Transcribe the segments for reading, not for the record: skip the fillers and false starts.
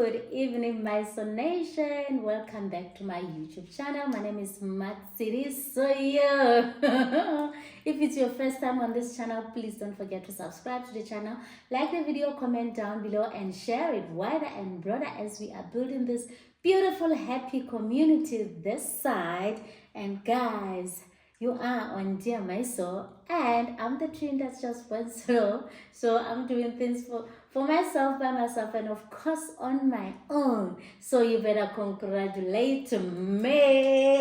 Good evening, my Son Nation. Welcome back to my YouTube channel. My name is Matsiri Soyo. If it's your first time on this channel, please don't forget to subscribe to the channel, like the video, comment down below, and share it wider and broader as we are building this beautiful, happy community this side. And guys, you are on Dear My Soul, and I'm the twin that's just went slow. So I'm doing things for myself, by myself, and of course on my own. So you better congratulate me.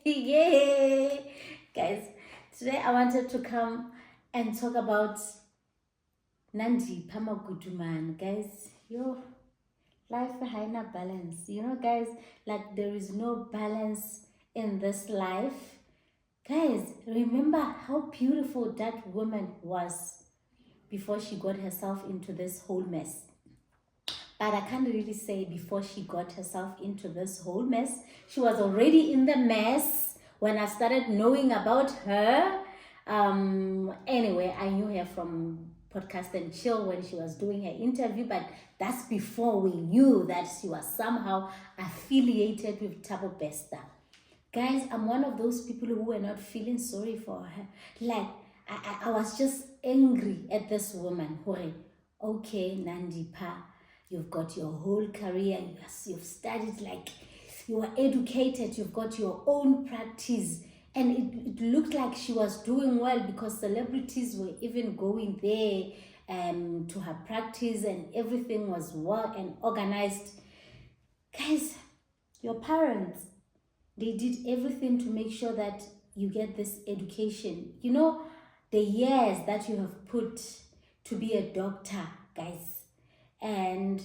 Yeah. Guys, today I wanted to come and talk about Nandipa Magudumane. Guys, your life behind a balance. You know, guys, like there is no balance in this life. Guys, remember how beautiful that woman was before she got herself into this whole mess. But I can't really say before she got herself into this whole mess. She was already in the mess when I started knowing about her. Anyway, I knew her from Podcast and Chill when she was doing her interview, but that's before we knew that she was somehow affiliated with Thabo Bester. Guys, I'm one of those people who were not feeling sorry for her. Like, I was just angry at this woman. Okay, Nandipa, you've got your whole career, you've studied, like, you were educated, you've got your own practice. And it looked like she was doing well because celebrities were even going there to her practice and everything was well and organized. Guys, your parents, they did everything to make sure that you get this education. You know, the years that you have put to be a doctor, guys. And,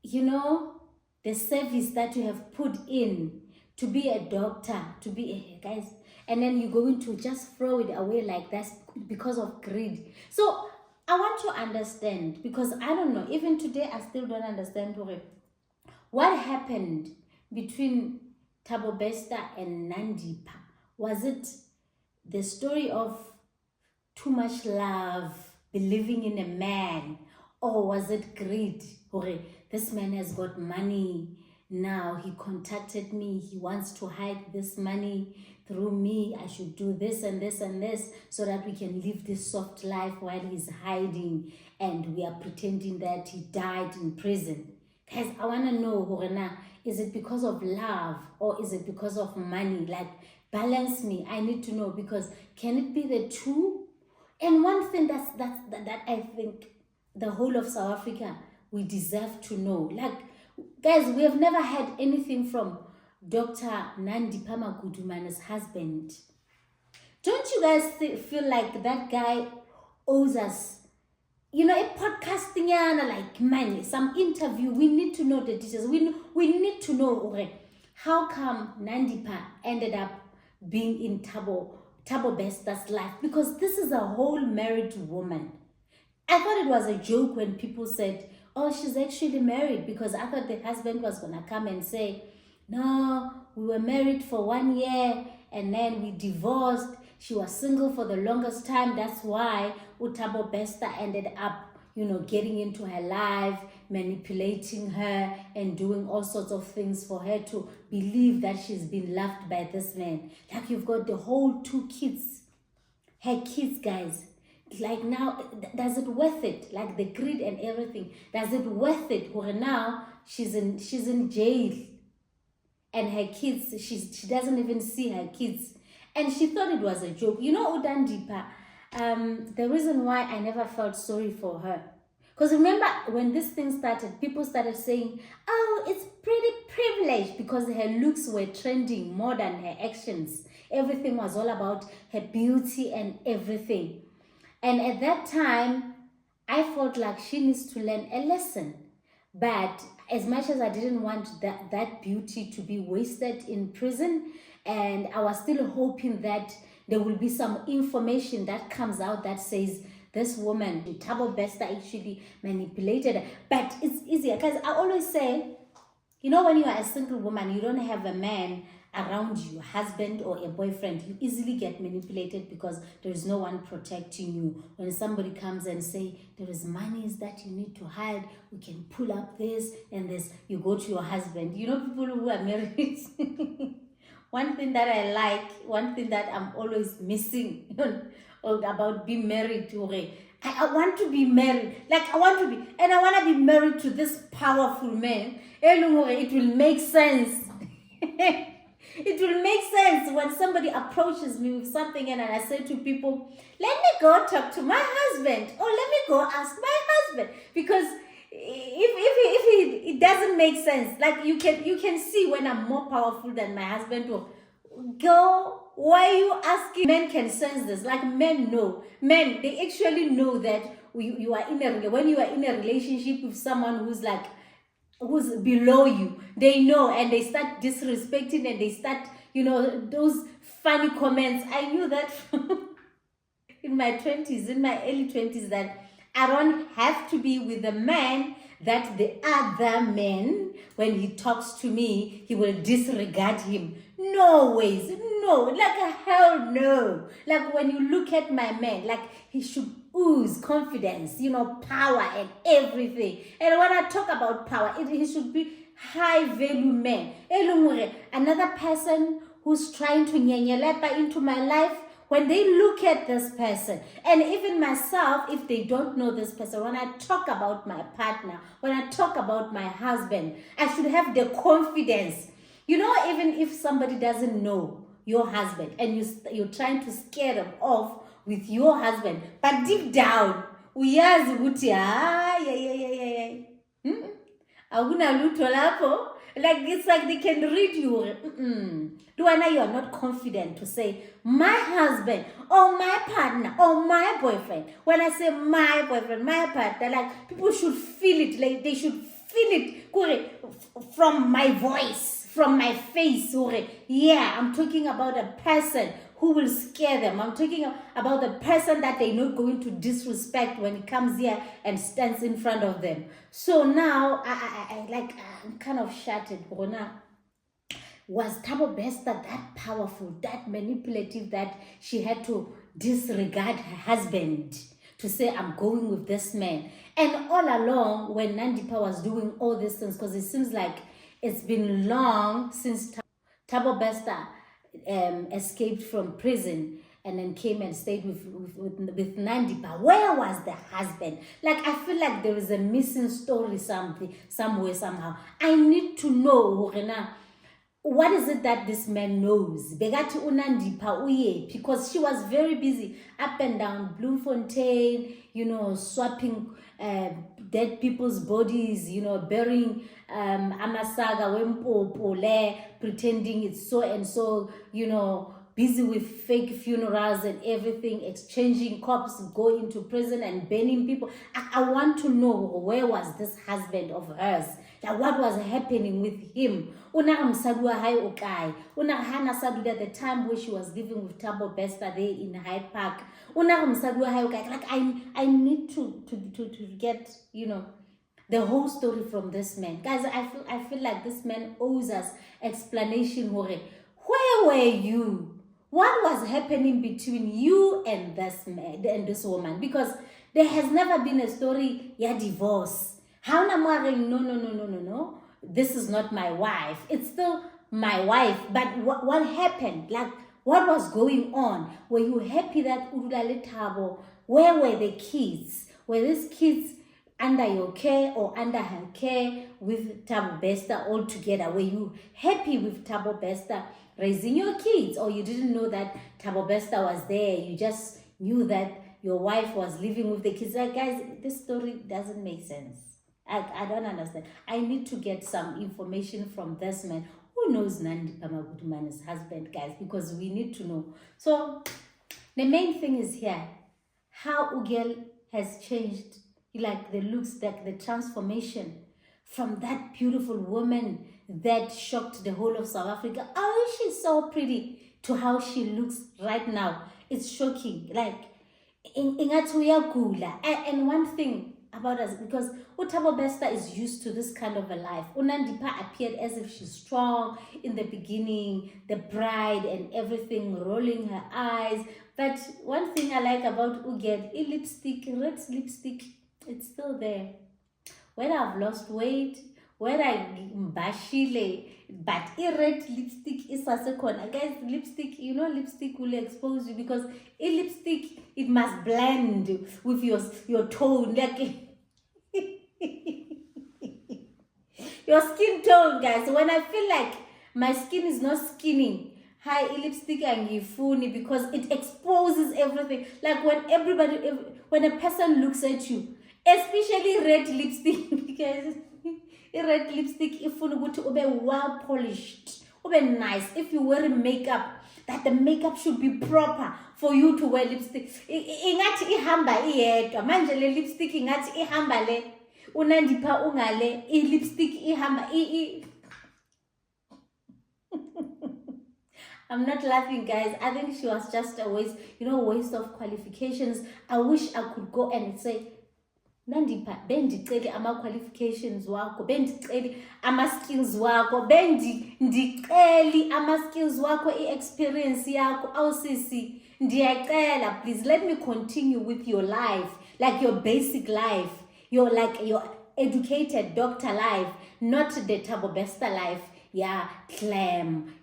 you know, the service that you have put in to be a doctor, guys. And then you're going to just throw it away like that because of greed. So I want to understand, because I don't know, even today I still don't understand what happened between Thabo Bester and Nandipa. Was it the story of too much love, believing in a man, or was it greed? This man has got money. Now he contacted me. He wants to hide this money through me. I should do this and this and this so that we can live this soft life while he's hiding and we are pretending that he died in prison. Guys, I want to know, is it because of love or is it because of money? Like, balance me. I need to know, because can it be the two? And one thing that I think the whole of South Africa, we deserve to know. Like, guys, we have never had anything from Doctor Nandipha Magudumane's husband. Don't you guys feel like that guy owes us, you know, a podcasting, like money, some interview? We need to know the details. We need to know, how come Nandipa ended up being in Thabo Bester's life? Because this is a whole married woman. I thought it was a joke when people said, oh, she's actually married, because I thought the husband was going to come and say, no, we were married for 1 year and then we divorced. She was single for the longest time. That's why Thabo Bester ended up, you know, getting into her life, manipulating her and doing all sorts of things for her to believe that she's been loved by this man. Like, you've got the whole 2 kids, her kids, guys. Like, now, does it worth it? Like, the greed and everything, does it worth it? Or now she's in jail and her kids, she doesn't even see her kids. And she thought it was a joke. You know, Nandipa, the reason why I never felt sorry for her, because remember when this thing started, people started saying, oh, it's pretty privileged, because her looks were trending more than her actions. Everything was all about her beauty and everything. And at that time, I felt like she needs to learn a lesson. But as much as I didn't want that beauty to be wasted in prison, and I was still hoping that there will be some information that comes out that says this woman, Thabo Bester, actually manipulated her. But it's easier, because I always say, you know, when you are a single woman, you don't have a man around you, husband or a boyfriend, you easily get manipulated because there is no one protecting you. When somebody comes and say, there is monies that you need to hide, we can pull up this and this, you go to your husband. You know, people who are married, one thing that I like, one thing that I'm always missing about being married to I want to be married. Like I want to be, and I want to be married to this powerful man. It will make sense. It will make sense when somebody approaches me with something and I say to people, let me go talk to my husband or let me go ask my husband. Because if it doesn't make sense, like you can see when I'm more powerful than my husband, or go, why are you asking? Men can sense this. Like men know. Men, they actually know that you are when you are in a relationship with someone who's below you, they know, and they start disrespecting, and they start, those funny comments. I knew that in my early 20s, that I don't have to be with a man that the other man, when he talks to me, he will disregard him. No ways, no, like a hell no. Like when you look at my man, like he should ooze confidence, power and everything. And when I talk about power, he should be high value man. Another person who's trying to nyanyelepa into my life, when they look at this person, and even myself, if they don't know this person, when I talk about my partner, when I talk about my husband, I should have the confidence. Even if somebody doesn't know your husband and you're trying to scare them off with your husband, but deep down, uyazi ukuthi akunalutho lapho. Like it's like they can read you. Duana, you are not confident to say my husband or my partner or my boyfriend. When I say my boyfriend, my partner, like people should feel it. Like they should feel it from my voice, from my face. Yeah, I'm talking about a person who will scare them. I'm talking about the person that they're not going to disrespect when he comes here and stands in front of them. So now, I'm kind of shattered. Was Thabo Bester that powerful, that manipulative, that she had to disregard her husband to say, I'm going with this man? And all along, when Nandipa was doing all these things, because it seems like it's been long since Thabo Bester escaped from prison and then came and stayed with Nandipa. Where was the husband? Like, I feel like there is a missing story somewhere, somehow. I need to know, what is it that this man knows? Begati Nandipa uye, because she was very busy up and down Bloemfontein, swapping dead people's bodies, burying amasaga wempopole, pretending it's so and so, busy with fake funerals and everything, exchanging corpses, going into prison and burning people. I want to know, where was this husband of hers? Like, what was happening with him? At the time where she was living with Thabo Bester there in Hyde Park. Like, I need to get, the whole story from this man. Guys, I feel like this man owes us explanation. Where were you? What was happening between you and this man and this woman? Because there has never been a story, divorce. How no. This is not my wife. It's still my wife. But what happened? Like, what was going on? Were you happy that Udulale Thabo? Where were the kids? Were these kids under your care or under her care with Thabo Bester all together? Were you happy with Thabo Bester raising your kids, or you didn't know that Thabo Bester was there? You just knew that your wife was living with the kids. Like, guys, this story doesn't make sense. I don't understand. I need to get some information from this man. Who knows Nandipa Magudumane's husband, guys? Because we need to know. So the main thing is here, how Ugel has changed, like the looks, like the transformation from that beautiful woman that shocked the whole of South Africa. Oh, she's so pretty, to how she looks right now. It's shocking. Like, and one thing, about us, because Thabo Bester is used to this kind of a life. Nandipa appeared as if she's strong in the beginning, the bride and everything, rolling her eyes. But one thing I like about Uged, lipstick, red lipstick, it's still there. When I've lost weight, when I mbashile, but red lipstick is a second. Guys, lipstick, lipstick will expose you, because lipstick, it must blend with your tone, like your skin tone, guys. When I feel like my skin is not skinning, high lipstick and funny, because it exposes everything. Like when a person looks at you, especially red lipstick, because red lipstick, if you be well polished, be nice. If you wear makeup, that the makeup should be proper for you to wear lipstick. Ingathi ihamba iyedwa manje le lipstick ingathi ihamba le unandipha ungale lipstick ihamba I'm not laughing, guys. I think she was just a waste of qualifications. I wish I could go and say, Nandipha, bendiceli ama-qualifications wakho, bendiceli ama-skills wakho, bendiceli ama-skills wakho, i-experience yakho, awusisi, ndiyacela, please let me continue with your life, like your basic life, your educated doctor life, not the Thabo Bester life. Yeah, glam,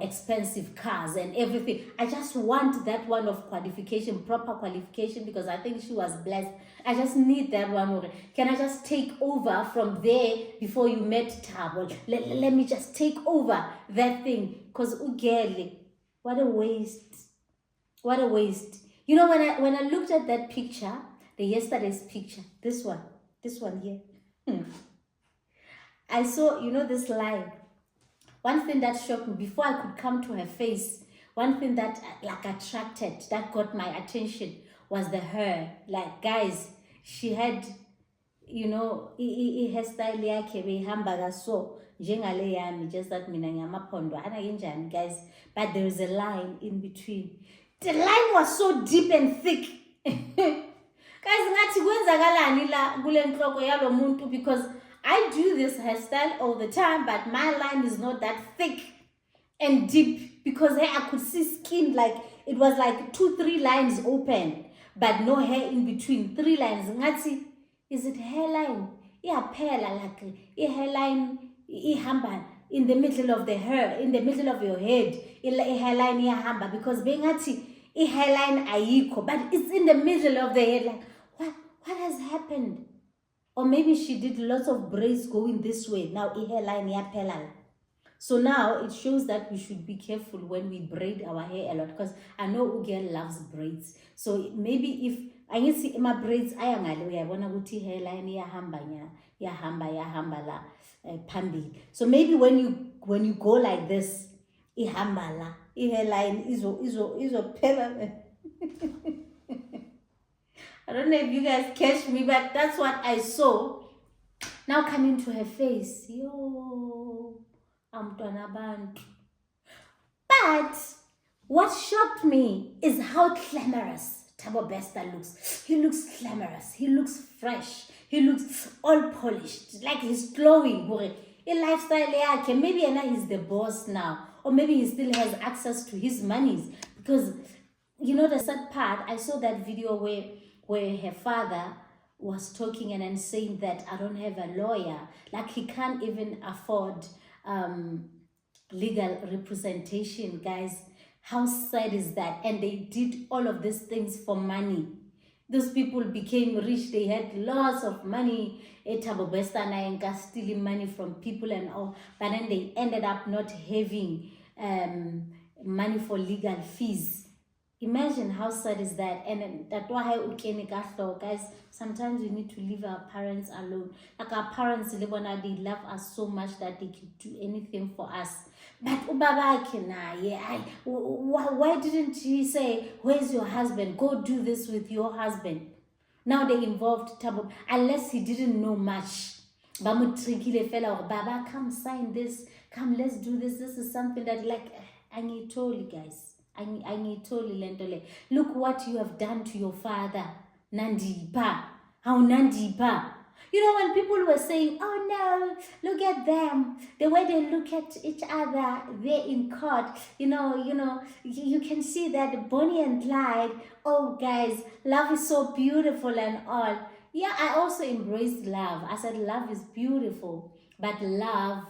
expensive cars and everything. I just want that one of qualification, proper qualification, because I think she was blessed. I just need that one. Can I just take over from there before you met Thabo? Let me just take over that thing. Because ugele, what a waste. What a waste. When I looked at that picture, the yesterday's picture, this one here, I saw, this line. One thing that shocked me, before I could come to her face, one thing that attracted, that got my attention, was the hair. Like, guys, she had, hairstyle yakhe behamba so njengale yami, just that mina ngiyamaphondo ana kanjani, guys, but there is a line in between. The line was so deep and thick. Guys, ngathi kwenzakalani la kule nhloko yalo muntu, because I do this hairstyle all the time, but my line is not that thick and deep, because I could see skin, like it was like 2-3 lines open, but no hair in between. 3 lines. Ngati, is it hairline? Yeah, pela, like a hairline ihamba in the middle of the hair, in the middle of your head. A hairline ihamba, because bengati a hairline ayiko, but it's in the middle of the head. Like, what has happened? Or maybe she did lots of braids going this way. Now, hairline yapelal. So now it shows that we should be careful when we braid our hair a lot, because I know Ugel loves braids. So maybe if I see my braids, I wanna go to hairline yahamba la pambi. So maybe when you go like this, ihamba la hairline izo pelal. I don't know if you guys catch me, but that's what I saw. Now coming to her face. Yo, amntwana bantu. But what shocked me is how glamorous Thabo Bester looks. He looks glamorous. He looks fresh. He looks all polished. Like he's glowing. A lifestyle yakhe. Maybe he's the boss now. Or maybe he still has access to his monies. Because, the sad part, I saw that video where her father was talking and then saying that I don't have a lawyer. Like he can't even afford legal representation, guys. How sad is that? And they did all of these things for money. Those people became rich. They had lots of money. Thabo Bester and stealing money from people and all. But then they ended up not having money for legal fees. Imagine how sad is that. And that's why guys, sometimes we need to leave our parents alone. Like our parents, they love us so much that they can do anything for us. But why didn't he say, where's your husband? Go do this with your husband. Now they involved Thabo, unless he didn't know much. Baba, come sign this. Come, let's do this. This is something that I told you guys. I told you, look what you have done to your father, Nandipa. How Nandipa. You know, when people were saying, oh no, look at them, the way they look at each other, they're in court, you can see that Bonnie and Clyde, oh guys, love is so beautiful and all. Yeah, I also embraced love. I said love is beautiful, but love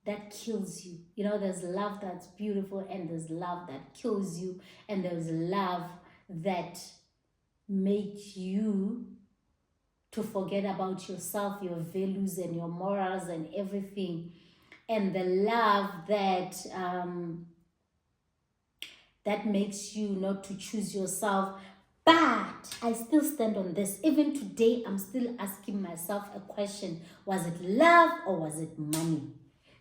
that kills you. You know, there's love that's beautiful and there's love that kills you, and there's love that makes you to forget about yourself, your values and your morals and everything. And the love that makes you not to choose yourself. But I still stand on this. Even today, I'm still asking myself a question. Was it love or was it money?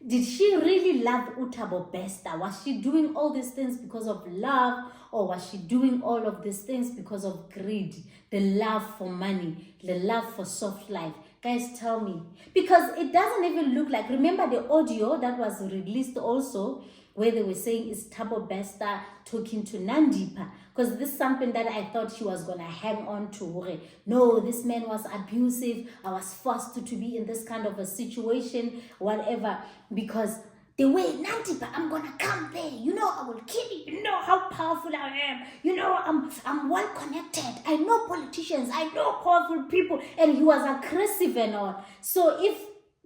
Did she really love Thabo Bester? Was she doing all these things because of love, or was she doing all of these things because of greed? The love for money, the love for soft life. Guys, tell me. Because it doesn't even look like, remember the audio that was released also, where they were saying is Thabo Bester talking to Nandipa, because this is something that I thought she was going to hang on to. No, this man was abusive. I was forced to be in this kind of a situation, whatever, because the way Nandipa, I'm going to come there. You know, I will kill you. You know how powerful I am. You know, I'm well connected. I know politicians. I know powerful people. And he was aggressive and all. So if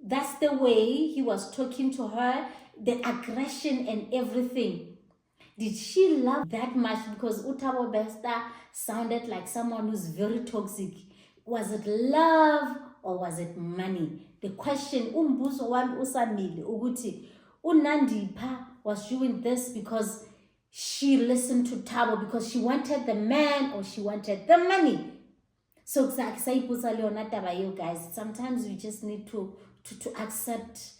that's the way he was talking to her, the aggression and everything, did she love that much? Because Thabo Bester sounded like someone who's very toxic. Was it love or was it money? The question, umbuzo wami usamile ukuthi uNandipha was doing this because she listened to Thabo because she wanted the man or she wanted the money. So guys, sometimes we just need to accept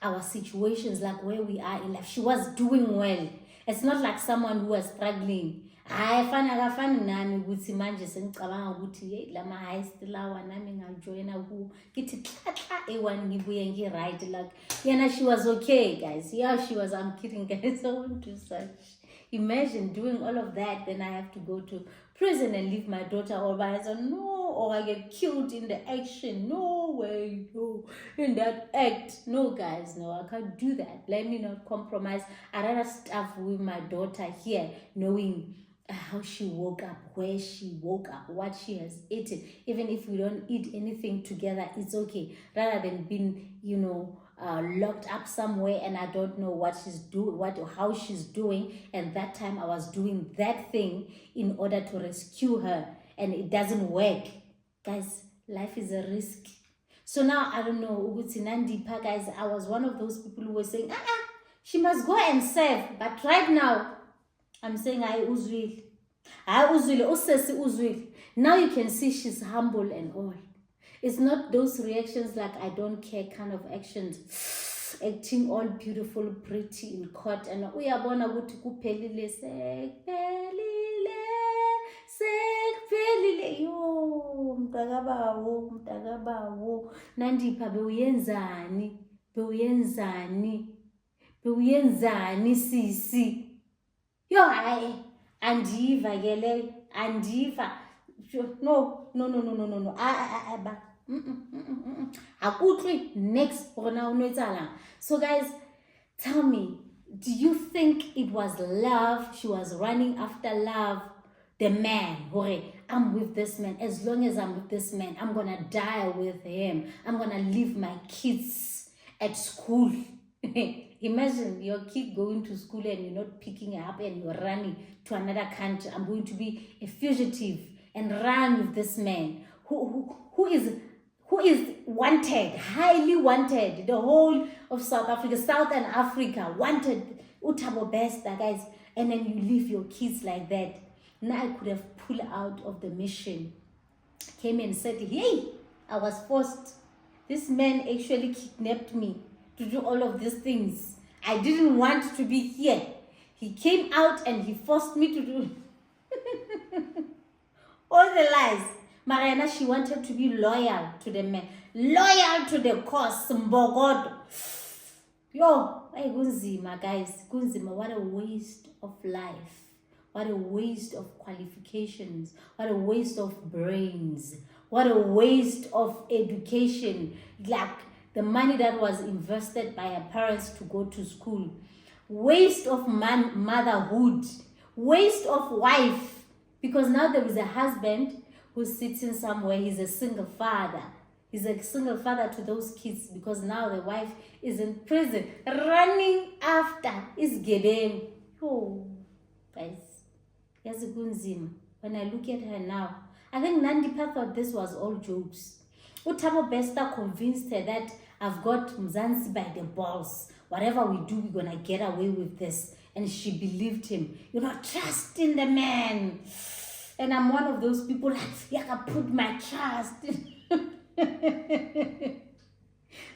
our situations, like where we are in life. She was doing well. It's not like someone who was struggling. Akafani nami ukuthi manje sengicabanga ukuthi lama high still lawa nami ngajoina ku kithi xaxa e1 ngibuye ngi-right, like yena she was okay, guys. Yeah, she was. I'm kidding, guys. I won't do such. Imagine doing all of that, then I have to go to prison and leave my daughter all by herself. No, or I get killed in the action. No way, no, in that act. No, guys, no, I can't do that. Let me not compromise. I'd rather stuff with my daughter here, knowing how she woke up, where she woke up, what she has eaten. Even if we don't eat anything together, it's okay. Rather than being, locked up somewhere and I don't know what she's doing, how she's doing. And that time I was doing that thing in order to rescue her, and it doesn't work. Guys, life is a risk. So now I don't know, Uguti Nandipha, guys, I was one of those people who were saying, she must go and serve. But right now, I'm saying I uzwil. Now you can see she's humble and all. It's not those reactions like I don't care kind of actions, acting all beautiful, pretty in court, and uyabona ukuthi kuphelile sekuphelile yo mntakabawo Nandipha bewuyenzani sisi yo hayi andiva kele andiva no next. So guys, tell me, do you think it was love? She was running after love, the man. I'm with this man. As long as I'm with this man, I'm gonna die with him. I'm gonna leave my kids at school. Imagine your kid going to school and you're not picking her up and you're running to another country. I'm going to be a fugitive and run with this man who is wanted, highly wanted. The whole of South Africa, Southern Africa wanted Thabo Bester, guys. And then you leave your kids like that. Now I could have pulled out of the mission. Came and said, hey, I was forced. This man actually kidnapped me to do all of these things. I didn't want to be here. He came out and he forced me to do all the lies. Mariana, she wanted to be loyal to the man, loyal to the cause. Mbogodo. Yo, hey, Gunzima, guys. Gunzima, what a waste of life. What a waste of qualifications. What a waste of brains. What a waste of education. Like the money that was invested by her parents to go to school. Waste of motherhood. Waste of wife. Because now there is a husband who's sitting somewhere. He's a single father. He's a single father to those kids because now the wife is in prison. Running after is getting. Oh, guys. When I look at her now, I think Nandipa thought this was all jokes. Thabo Bester convinced her that I've got Mzansi by the balls. Whatever we do, we're going to get away with this. And she believed him. Trust in the man. And I'm one of those people like, I can put my trust in.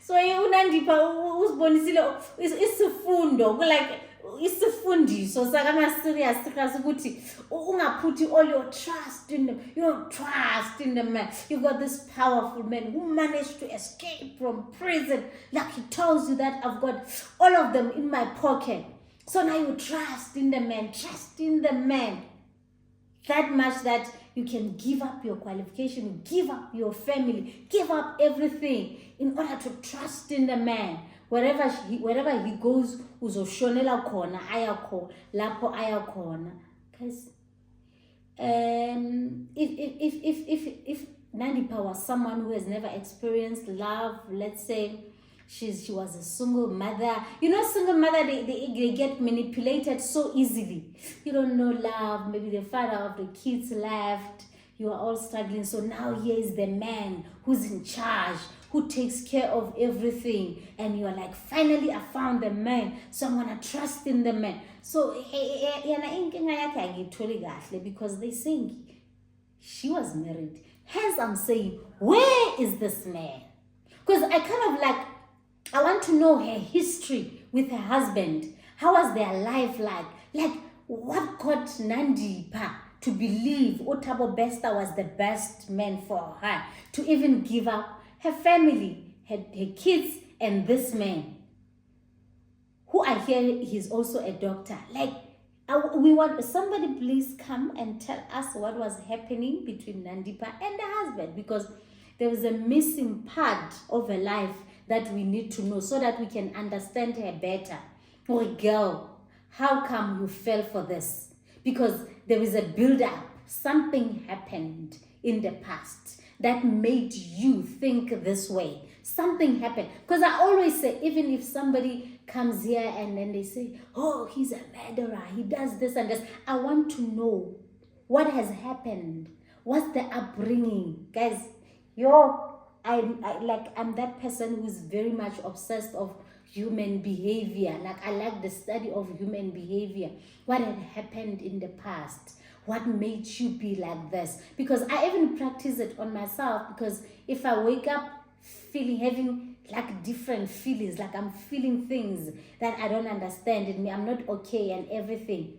So Nandipa usibonisile isifundo like isifundiso sakama serious ukuthi ungaphuthi all your trust in them. You don't trust in the man. You got this powerful man who managed to escape from prison. Like he tells you that I've got all of them in my pocket. So now you trust in the man. Trust in the man. That much that you can give up your qualification, give up your family, give up everything in order to trust in the man. Wherever he goes, uzoshonela khona ayakho lapho ayakhona. Guys, if Nandipa was someone who has never experienced love, let's say she was a single mother. Single mother, they get manipulated so easily. You don't know love. Maybe the father of the kids left. You are all struggling. So now here is the man who's in charge, who takes care of everything. And you are like, finally, I found the man. So I'm going to trust in the man. So, because they saying she was married. Hence, I'm saying, where is this man? Because I kind of like, I want to know her history with her husband. How was their life like? Like, what got Nandipa to believe Thabo Bester was the best man for her to even give up her family, her kids, and this man, who I hear he's also a doctor. Like, we want somebody please come and tell us what was happening between Nandipa and the husband, because there was a missing part of her life that we need to know so that we can understand her better. Oh, girl, how come you fell for this? Because there is a build-up. Something happened in the past that made you think this way. Something happened. Because I always say, even if somebody comes here and then they say, oh, he's a murderer, he does this and this, I want to know what has happened. What's the upbringing? Guys, I'm that person who's very much obsessed of human behavior. Like, I like the study of human behavior. What had happened in the past? What made you be like this? Because I even practice it on myself, because if I wake up having like different feelings, like I'm feeling things that I don't understand in me, I'm not okay and everything,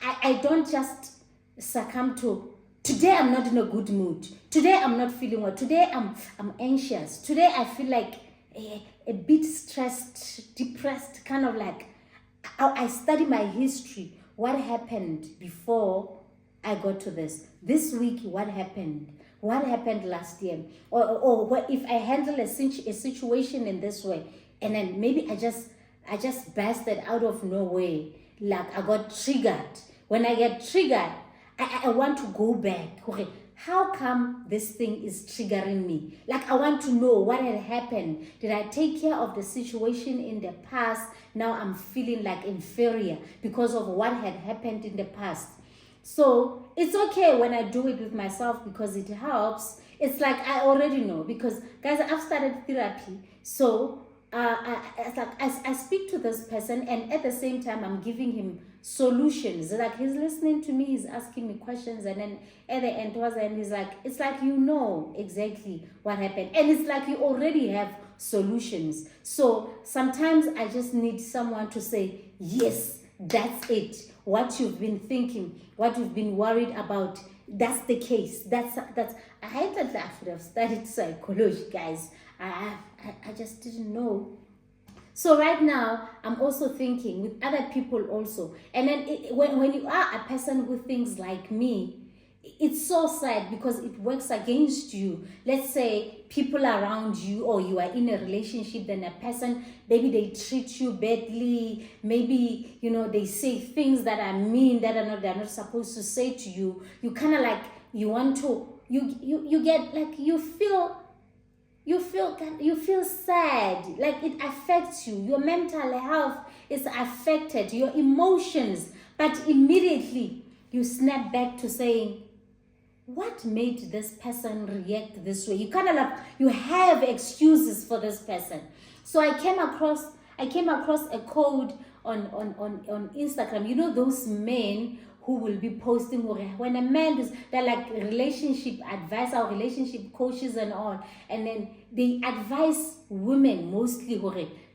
I don't just succumb to, today I'm not in a good mood. Today I'm not feeling well. Today I'm anxious. Today I feel like a bit stressed, depressed, kind of like I study my history. What happened before I got to this? This week, what happened? What happened last year? Or what if I handle a situation in this way, and then maybe I just busted out of nowhere, like I got triggered. When I get triggered, I want to go back. Okay, how come this thing is triggering me? Like, I want to know what had happened. Did I take care of the situation in the past? Now I'm feeling like inferior because of what had happened in the past. So it's okay when I do it with myself because it helps. It's like I already know, because guys, I've started therapy. So I speak to this person, and at the same time I'm giving him solutions. Like, he's listening to me, he's asking me questions, and then at the end towards the end, he's like, it's like you know exactly what happened, and it's like you already have solutions. So sometimes I just need someone to say, yes, that's it. What you've been thinking, what you've been worried about, that's the case. That's I thought I should have studied psychology, guys. I just didn't know So right now, I'm also thinking with other people also. And then when you are a person who thinks like me, it's so sad because it works against you. Let's say people around you, or you are in a relationship, then a person, maybe they treat you badly, maybe, you know, they say things that are mean, that they're not supposed to say to you. You kind of like, you want to, you get like, you feel sad, like it affects you. Your mental health is affected, your emotions, but immediately you snap back to saying, what made this person react this way? You kind of like, you have excuses for this person. So I came across a code on Instagram. You know those men who will be posting, when a man is, they're like relationship advice, or relationship coaches and all, and then they advise women mostly,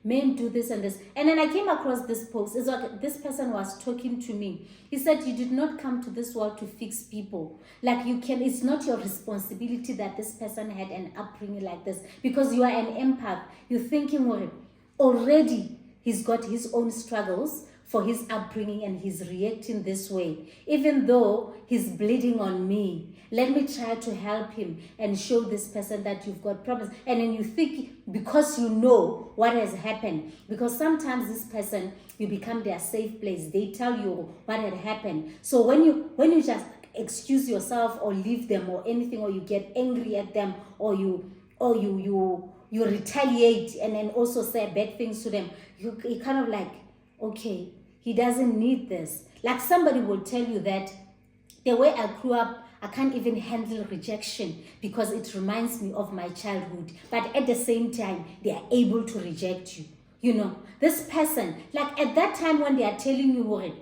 men do this and this. And then I came across this post. It's like this person was talking to me. He said, you did not come to this world to fix people. Like, it's not your responsibility that this person had an upbringing like this, because you are an empath. You're thinking, already he's got his own struggles for his upbringing and he's reacting this way. Even though he's bleeding on me, let me try to help him and show this person that you've got problems. And then you think, because you know what has happened, because sometimes this person, you become their safe place. They tell you what had happened. So when you just excuse yourself or leave them or anything, or you get angry at them, or you retaliate and then also say bad things to them, you kind of like, okay, he doesn't need this. Like, somebody will tell you that the way I grew up, I can't even handle rejection because it reminds me of my childhood. But at the same time, they are able to reject you. You know, this person, like at that time when they are telling you,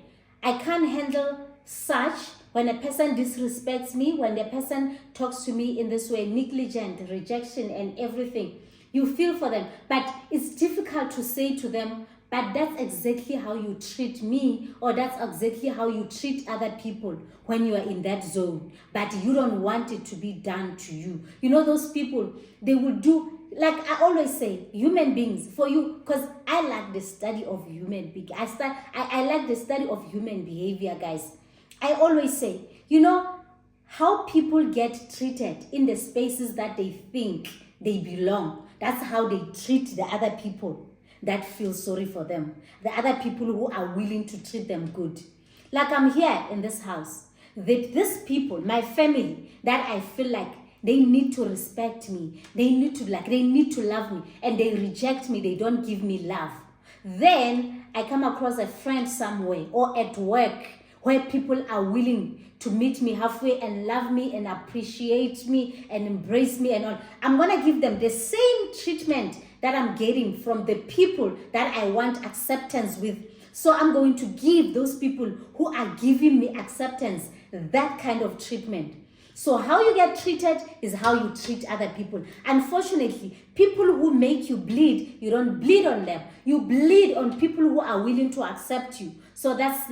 I can't handle such, when a person disrespects me, when the person talks to me in this way, negligent, rejection and everything, you feel for them. But it's difficult to say to them, but that's exactly how you treat me, or that's exactly how you treat other people when you are in that zone. But you don't want it to be done to you. You know, those people, they will do, like I always say, human beings, for you, because I like the study of human beings. I like the study of human behavior, guys. I always say, you know, how people get treated in the spaces that they think they belong. That's how they treat the other people that feel sorry for them, the other people who are willing to treat them good. Like, I'm here in this house, these people, my family, that I feel like they need to respect me, they need to love me, and they reject me, they don't give me love. Then I come across a friend somewhere or at work where people are willing to meet me halfway and love me and appreciate me and embrace me and all. I'm gonna give them the same treatment that I'm getting from the people that I want acceptance with. So I'm going to give those people who are giving me acceptance that kind of treatment. So how you get treated is how you treat other people. Unfortunately, people who make you bleed, you don't bleed on them. You bleed on people who are willing to accept you. So that's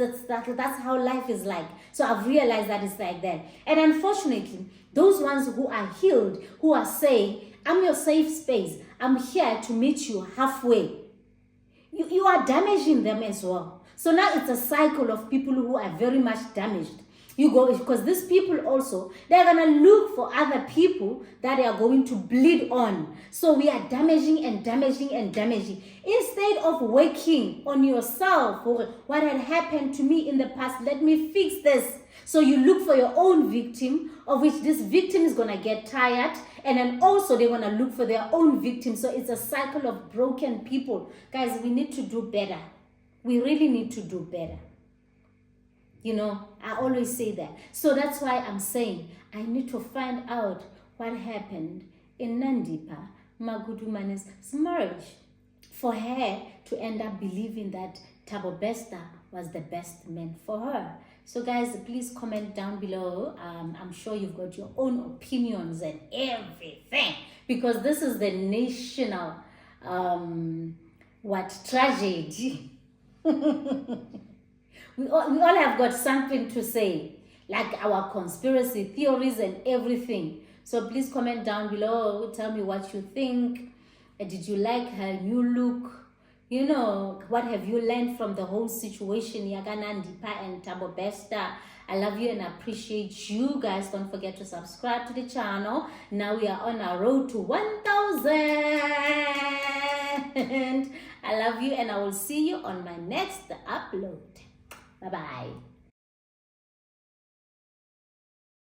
how life is like. So I've realized that it's like that. And unfortunately, those ones who are healed, who are saying, I'm your safe space, I'm here to meet you halfway, you are damaging them as well. So now it's a cycle of people who are very much damaged. You go, because these people also, they're going to look for other people that they are going to bleed on. So we are damaging and damaging and damaging. Instead of working on yourself, or what had happened to me in the past, let me fix this. So you look for your own victim, of which this victim is going to get tired, and then also they're going to look for their own victim. So it's a cycle of broken people. Guys, we need to do better. We really need to do better. You know, I always say that. So that's why I'm saying I need to find out what happened in Nandipa, Magudumane's marriage, for her to end up believing that Thabo Bester was the best man for her. So guys, please comment down below. I'm sure you've got your own opinions and everything, because this is the national tragedy. We all have got something to say, like our conspiracy theories and everything. So please comment down below. Tell me what you think. Did you like her new look? You know, what have you learned from the whole situation? Yaga Nandipa and Thabo Bester. I love you and I appreciate you guys. Don't forget to subscribe to the channel. Now we are on our road to 1,000. I love you and I will see you on my next upload. Bye-bye.